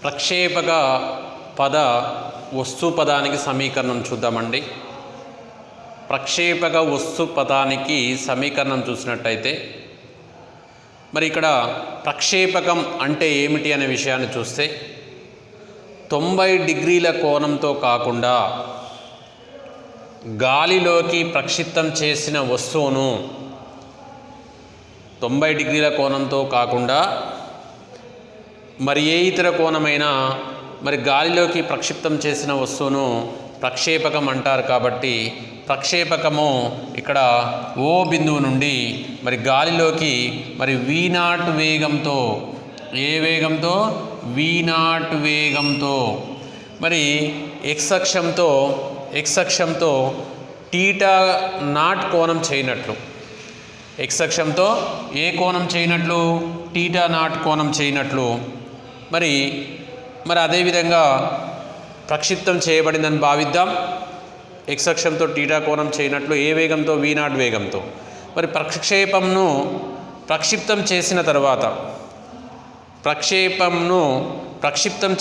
ప్రక్షేపక పద వస్తు పదానికి సమీకరణం చూద్దామండి. ప్రక్షేపక వస్తు పదానికి సమీకరణం చూసినట్టయితే మరి ఇక్కడ ప్రక్షేపకం అంటే ఏమిటి అనే విషయాన్ని చూస్తే 90 డిగ్రీల కోణంతో కాకుండా గాలిలోకి ప్రక్షిప్తం చేసిన వస్తువును 90 డిగ్రీల కోణంతో కాకుండా మరి ఏ ఇతర కోణమైనా మరి గాలిలోకి ప్రక్షిప్తం చేసిన వస్తువును ప్రక్షేపకం అంటారు. కాబట్టి ప్రక్షేపకము ఇక్కడ ఓ బిందువు నుండి మరి గాలిలోకి మరి v0 వేగంతో, ఏ వేగంతో? v0 వేగంతో మరి x అక్షంతో θ0 కోణం చేయనట్లు, x అక్షంతో ఏ కోణం చేయనట్లు? θ0 కోణం చేయనట్లు మరి అదేవిధంగా ప్రక్షిప్తం చేయబడిందని భావిద్దాం. x అక్షంతో θ కోణం చేయనట్లు ఏ వేగంతో? v0 వేగంతో. మరి ప్రక్షేపంను ప్రక్షిప్తం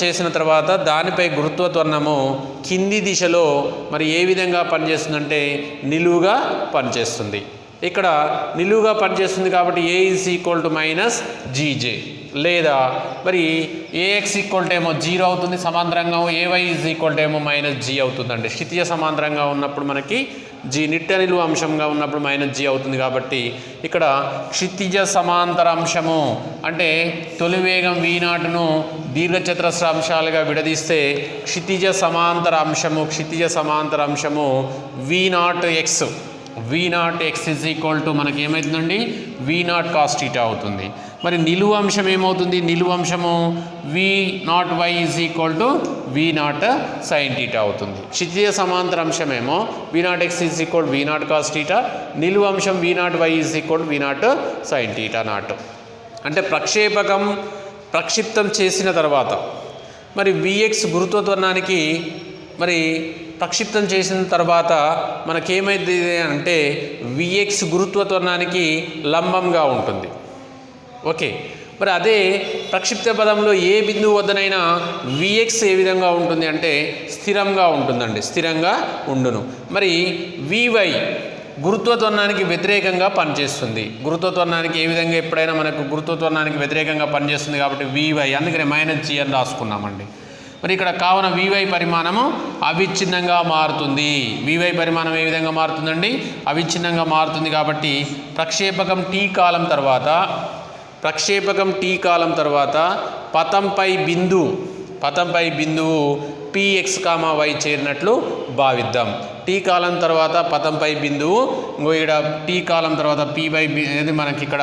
చేసిన తర్వాత దానిపై గురుత్వ త్వరణము కింది దిశలో మరి ఏ విధంగా పనిచేస్తుందంటే నిలువుగా పనిచేస్తుంది. ఇక్కడ నిలువుగా పనిచేస్తుంది కాబట్టి a = -gj, లేదా మరి ax ఏమో 0 అవుతుంది సమాంతరంగా, ay ఏమో -g అవుతుందండి. క్షితిజ సమాంతరంగా ఉన్నప్పుడు మనకి g, నిట్ట నిలువు అంశంగా ఉన్నప్పుడు -g అవుతుంది. కాబట్టి ఇక్కడ క్షితిజ సమాంతర అంశము అంటే తొలి వేగం v0ను దీర్ఘచతురస్రాంశాలుగా విడదీస్తే క్షితిజ సమాంతర అంశము v0x మనకి ఏమవుతుందండి? v0 cos θ అవుతుంది. మరి నిలువు అంశం ఏమవుతుంది? నిలువు అంశము v0y v0 sin θ అవుతుంది. క్షితిజ సమాంతర అంశమేమో v0x v0 cos θ, నిలువు అంశం v0y v0 sin θ0. అంటే ప్రక్షిప్తం చేసిన తర్వాత మరి vx గురుత్వ త్వరణానికి మరి ప్రక్షిప్తం చేసిన తర్వాత మనకేమైంది అంటే vx గురుత్వ త్వరణానికి లంబంగా ఉంటుంది. ఓకే, మరి అదే ప్రక్షిప్త పదంలో ఏ బిందువు వద్దనైనా vx ఏ విధంగా ఉంటుంది అంటే స్థిరంగా ఉంటుందండి, స్థిరంగా ఉండును. మరి vy గురుత్వ త్వరణానికి వ్యతిరేకంగా పనిచేస్తుంది. గురుత్వ త్వరణానికి ఏ విధంగా ఎప్పుడైనా మనకు గురుత్వ త్వరణానికి వ్యతిరేకంగా పనిచేస్తుంది కాబట్టి vy, అందుకనే -g అని రాసుకున్నామండి. మరి ఇక్కడ కావున vy పరిమాణము అవిచ్ఛిన్నంగా మారుతుంది. vy పరిమాణం ఏ విధంగా మారుతుందండి? అవిచ్ఛిన్నంగా మారుతుంది. కాబట్టి ప్రక్షేపకం t కాలం తర్వాత పతంపై బిందువు px, y చేరినట్లు భావిద్దాం. t కాలం తర్వాత పతంపై బిందువు, ఇక్కడ t కాలం తర్వాత అనేది మనకి ఇక్కడ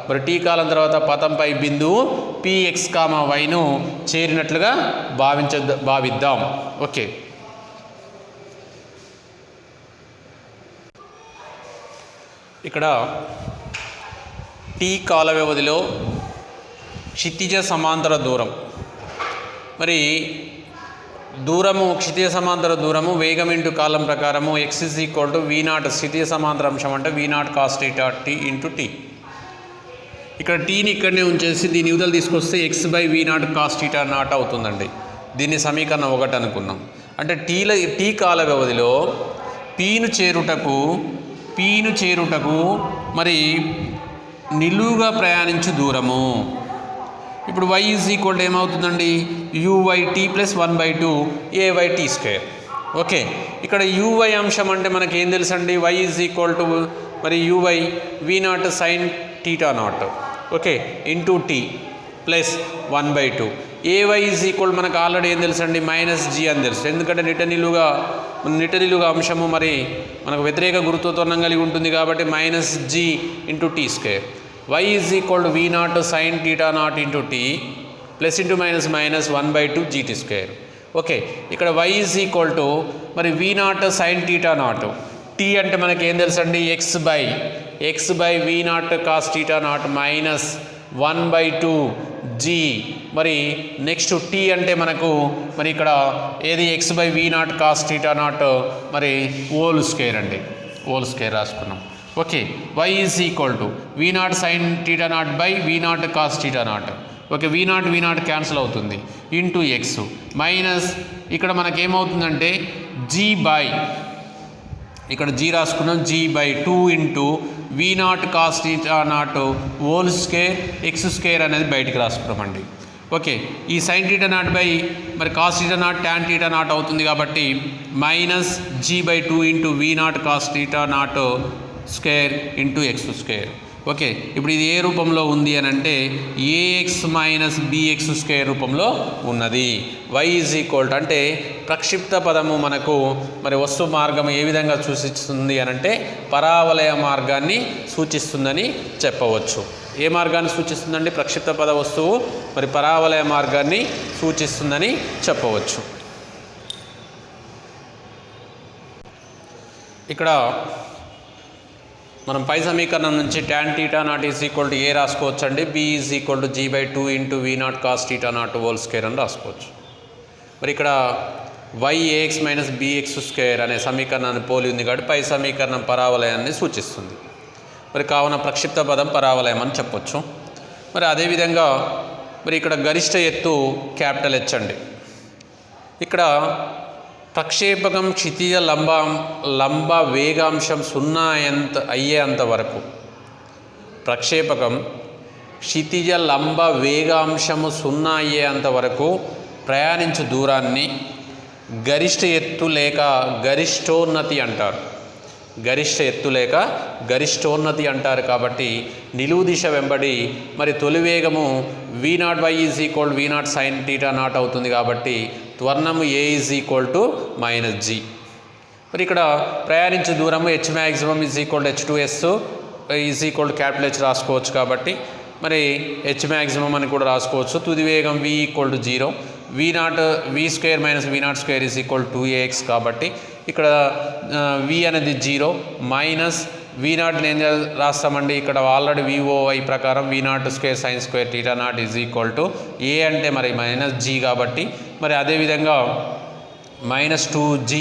మరి t కాలం తర్వాత పతంపై బిందువు px, yను చేరినట్లుగా భావిద్దాం. ఓకే, ఇక్కడ t కాల వ్యవధిలో క్షితిజ సమాంతర దూరం మరి క్షితిజ సమాంతర దూరము వేగం ఇంటూ కాలం ప్రకారము x v0, క్షితిజ సమాంతర అంశం అంటే v0 cos θ t. ఇక్కడ టీని ఇక్కడనే ఉంచేసి దీని యువతలు తీసుకొస్తే x/v0 cos θ0 అవుతుందండి. దీన్ని సమీకరణం 1 అనుకున్నాం. అంటే టీ కాల వ్యవధిలో పీను చేరుటకు మరి నిలువుగా ప్రయాణించు దూరము. ఇప్పుడు y ఏమవుతుందండి? uyt + 1/2 ayt². ఓకే, ఇక్కడ uy అంశం అంటే మనకి ఏం తెలుసండి? y మరి uy v0 sin θ0 okay into t + 1/2. ay మనకు ఆల్రెడీ ఏం తెలుసండి? -g అని తెలుసు. ఎందుకంటే నిట్ట నిలువుగా అంశము మరి మనకు వ్యతిరేక గురుత్వ త్వరణం కలిగి ఉంటుంది కాబట్టి -g × t². y v0 sin θ0 into t + -1/2 gt². Okay, ఇక్కడ y మరి v0 sin θ0, t అంటే మనకి ఏం తెలుసండి? x/v0 cos θ0 -1/2 g. మరి నెక్స్ట్ t అంటే మనకు మరి ఇక్కడ ఏది? x/v0 cos θ0 మరి హోల్² అండి, హోల్² రాసుకున్నాం. Okay, y v0 sin θ0 / v0 cos θ0. Okay, V0 cancel అవుతుంది ఇంటూ ఎక్స్ మైనస్ ఇక్కడ మనకేమవుతుందంటే జీ బై ఇక్కడ జీ రాసుకున్నాం G/2 into V0 cos θ0 whole square X square అనేది బయటికి రాసుకున్నామండి. ఓకే, ఈ sin θ0 బై మరి cos θ0 tan θ0 అవుతుంది కాబట్టి minus G/2 into V0 cos θ0 square into X square. Okay, ఇప్పుడు ఇది ఏ రూపంలో ఉంది అని అంటే ఏఎక్స్ మైనస్ బిఎక్స్ స్క్వేర్ రూపంలో ఉన్నది. y ఈజ్ ఈక్వల్ టు అంటే ప్రక్షిప్త పదము మనకు మరి వస్తు మార్గం ఏ విధంగా సూచిస్తుంది అని అంటే పరావలయ మార్గాన్ని సూచిస్తుందని చెప్పవచ్చు. ఏ మార్గాన్ని సూచిస్తుందండి? ప్రక్షిప్త పద వస్తువు మరి పరావలయ మార్గాన్ని సూచిస్తుందని చెప్పవచ్చు. ఇక్కడ మనం పై సమీకరణం నుంచి tan θ0 is equal to A రాసుకోవచ్చు అండి. b is equal to G/2 into V0 cos θ0 whole square అని రాసుకోవచ్చు. మరి ఇక్కడ YAX మైనస్ BX స్క్వేర్ అనే సమీకరణాన్ని పోలి ఉంది కాబట్టి పై సమీకరణం పరావలయాన్ని సూచిస్తుంది. మరి కావున ప్రక్షిప్త పదం పరావలయం అని చెప్పొచ్చు. మరి అదేవిధంగా మరి ఇక్కడ గరిష్ట ఎత్తు క్యాపిటల్ H అండి. ఇక్కడ ప్రక్షేపకం క్షితిజ లంబ వేగాంశం 0 అయ్యేంత వరకు ప్రక్షేపకం క్షితిజ లంబ వేగాంశము 0 అయ్యేంత వరకు ప్రయాణించు దూరాన్ని గరిష్ట ఎత్తు లేక గరిష్టోన్నతి అంటారు. గరిష్ట ఎత్తు లేక గరిష్టోన్నతి అంటారు. కాబట్టి నిలువు దిశ వెంబడి మరి తొలి వేగము V0y is equal V0 sin θ0 అవుతుంది. కాబట్టి త్వరణము A is equal to minus G. మరి ఇక్కడ ప్రయాణించే దూరము H maximum is equal H2S is equal capital H రాసుకోవచ్చు. కాబట్టి మరి H మ్యాక్సిమం అని కూడా రాసుకోవచ్చు. తుది వేగం V equal to 0 V square minus V0 square is equal 2AX. కాబట్టి ఇక్కడ V అనేది 0 మైనస్ V0 ఏం రాస్తామండి? ఇక్కడ ఆల్రెడీ VOY ప్రకారం V0 square sine square θ0 is equal to A అంటే మరి మైనస్ G. కాబట్టి మరి అదేవిధంగా మైనస్ 2G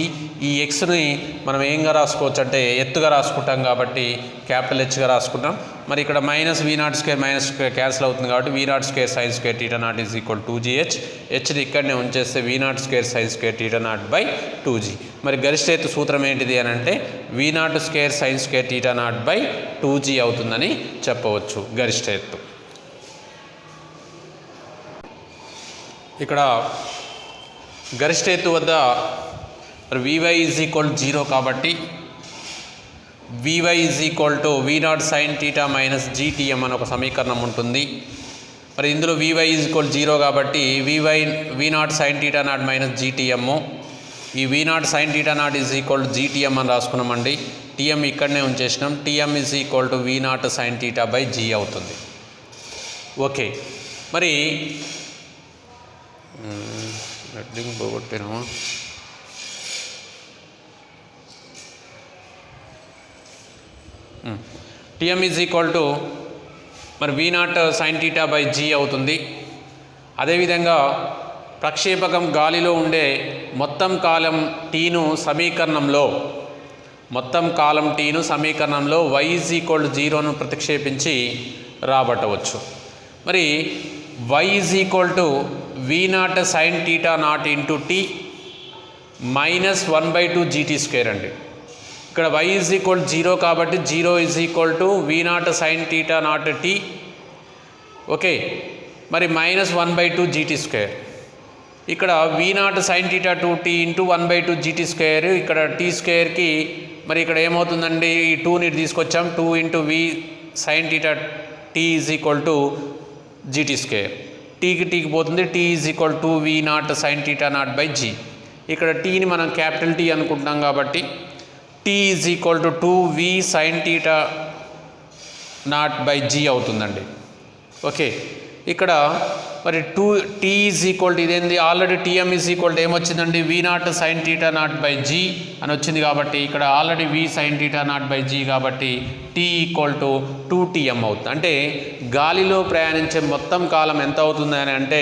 ఈ ఎక్స్ని మనం ఏంగా రాసుకోవచ్చు అంటే ఎత్తుగా రాసుకుంటాం కాబట్టి క్యాపిటల్ Hగా రాసుకుంటాం. మరి ఇక్కడ minus V0 square minus square cancel అవుతుంది కాబట్టి V0 square sine square θ0 is equal 2GH. హెచ్ని ఇక్కడనే ఉంచేస్తే V0 square sine square θ0 by 2G. మరి గరిష్ట ఎత్తు సూత్రం ఏంటిది అని అంటే V0 square sine square θ0 by 2G అవుతుందని చెప్పవచ్చు గరిష్ట ఎత్తు. ఇక్కడ గరిష్ట ఎత్తు వద్ద మరి Vy ఈజ్ ఈక్వల్ 0 కాబట్టి Vy is equal to V0 sin θ minus GTM అని ఒక సమీకరణం ఉంటుంది. మరి ఇందులో Vy ఈజ్ ఈక్వల్ 0 కాబట్టి V0 sin θ0 మైనస్ GTM. ఈ V0 sin θ0 is equal GTM అని రాసుకున్నామండి. TM ఇక్కడనే ఉంచేసినాం. TM is equal to V0 sin θ by G అవుతుంది. ఓకే, మరి హెడ్డింగ్ పోగొట్టాము. TM ఈజ్ ఈక్వల్ టు మరి V0 sin θ బై G అవుతుంది. అదేవిధంగా ప్రక్షేపకం గాలిలో ఉండే మొత్తం కాలం Tను సమీకరణంలో y ఈజ్ ఈక్వల్ 0ను ప్రతిక్షేపించి రాబట్టవచ్చు. మరి y is equal to V0 sin θ0 into T minus 1/2 GT square అండి. ఇక్కడ y ఈజ్ ఈక్వల్ 0 కాబట్టి 0 is equal to V0 sin θ0 T. Okay, మరి మైనస్ 1/2 GT స్క్వేర్. ఇక్కడ V0 sin θ 2T into 1/2 GT square. ఇక్కడ T స్క్వేర్కి మరి ఇక్కడ ఏమవుతుందండి? ఈ 2ని తీసుకొచ్చాం. 2 into V sin θ T is equal to GT square. టీకి పోతుంది. T is equal to V0 sin θ0 by G. ఇక్కడ Tని మనం క్యాపిటల్ T అనుకుంటున్నాం కాబట్టి T is equal to 2V sin θ0 by G అవుతుందండి. ఓకే, ఇక్కడ మరి T ఈజ్ ఈక్వల్ టు ఇదేంది? Already TM is equal to ఏమొచ్చిందండి? V0 sin θ0 బై G అని వచ్చింది. కాబట్టి ఇక్కడ already V sin θ0 by G కాబట్టి T ఈక్వల్ టు 2TM అవుతుంది. అంటే గాలిలో ప్రయాణించే మొత్తం కాలం ఎంత అవుతుంది అని అంటే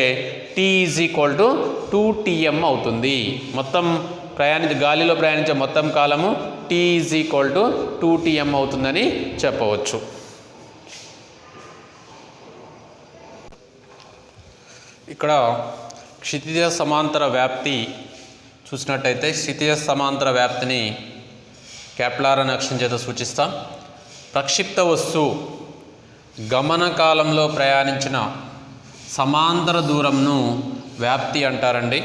T is equal to 2TM అవుతుంది. మొత్తం గాలిలో ప్రయాణించే మొత్తం కాలము T is equal to 2TM అవుతుందని చెప్పవచ్చు. ఇక్కడ క్షితిజ సమాంతర వ్యాప్తి చూసినట్టయితే క్షితిజ సమాంతర వ్యాప్తిని క్యాపిటల్ అనే అక్షరం చేత సూచిస్తాం. ప్రక్షిప్త వస్తువు గమన కాలంలో ప్రయాణించిన సమాంతర దూరంను వ్యాప్తి అంటారండి.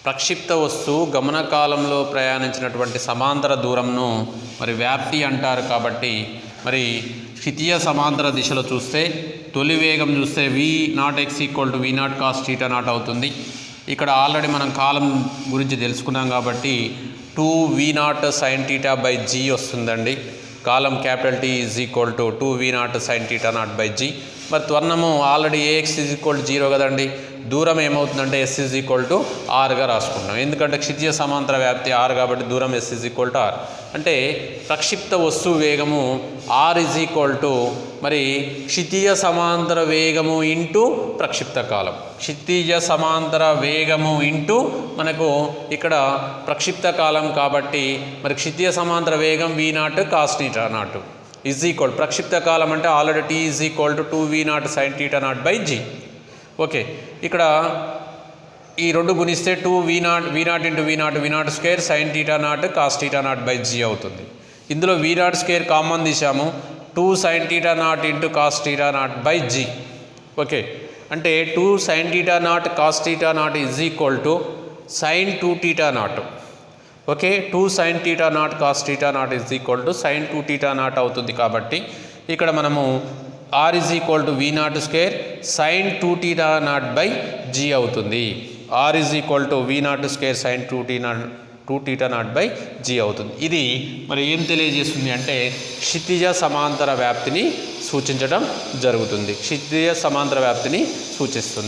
ప్రక్షిప్త వస్తువు గమన కాలంలో ప్రయాణించినటువంటి సమాంతర దూరంను మరి వ్యాప్తి అంటారు. కాబట్టి మరి క్షితిజ సమాంతర దిశలో చూస్తే తొలి వేగం చూస్తే v0x = v0 cos θ0 అవుతుంది. ఇక్కడ ఆల్రెడీ మనం కాలం గురించి తెలుసుకున్నాం కాబట్టి 2v0 sin θ/g వస్తుందండి. కాలం capital T = 2v0 sin θ0/g. మరి త్వరణము ఆల్రెడీ ax = 0 కదండి. దూరం ఏమవుతుందంటే s = r గా రాసుకుంటాం. ఎందుకంటే క్షితిజ సమాంతర వ్యాప్తి r కాబట్టి దూరం s = r. అంటే ప్రక్షిప్త వస్తువు వేగము r మరి క్షితిజ సమాంతర వేగము ఇంటూ ప్రక్షిప్త కాలం. క్షితిజ సమాంతర వేగము ఇంటూ మనకు ఇక్కడ ప్రక్షిప్త కాలం కాబట్టి మరి క్షితిజ సమాంతర వేగం v0 cos θ0 ప్రక్షిప్త కాలం అంటే already T = 2v0 sin θ0/g. Okay, ఇక్కడ ఈ రెండు గుణిస్తే 2v0 v0 square sin θ0 cos θ0/g అవుతుంది. ఇందులో v0 కామన్ తీసాము, 2 sin θ0 cos θ0/g. ఓకే, అంటే 2 sin θ0 cos θ0 sin 2θ0. Okay, 2 sin θ0 cos θ0 sin 2θ0 అవుతుంది. కాబట్టి ఇక్కడ మనము r v0 square sin 2θ0/g అవుతుంది. r v0 square sin 2θ0/g అవుతుంది. ఇది మరి ఏం తెలియజేస్తుంది అంటే క్షితిజ సమాంతర వ్యాప్తిని సూచించడం జరుగుతుంది. క్షితిజ సమాంతర వ్యాప్తిని సూచిస్తుంది.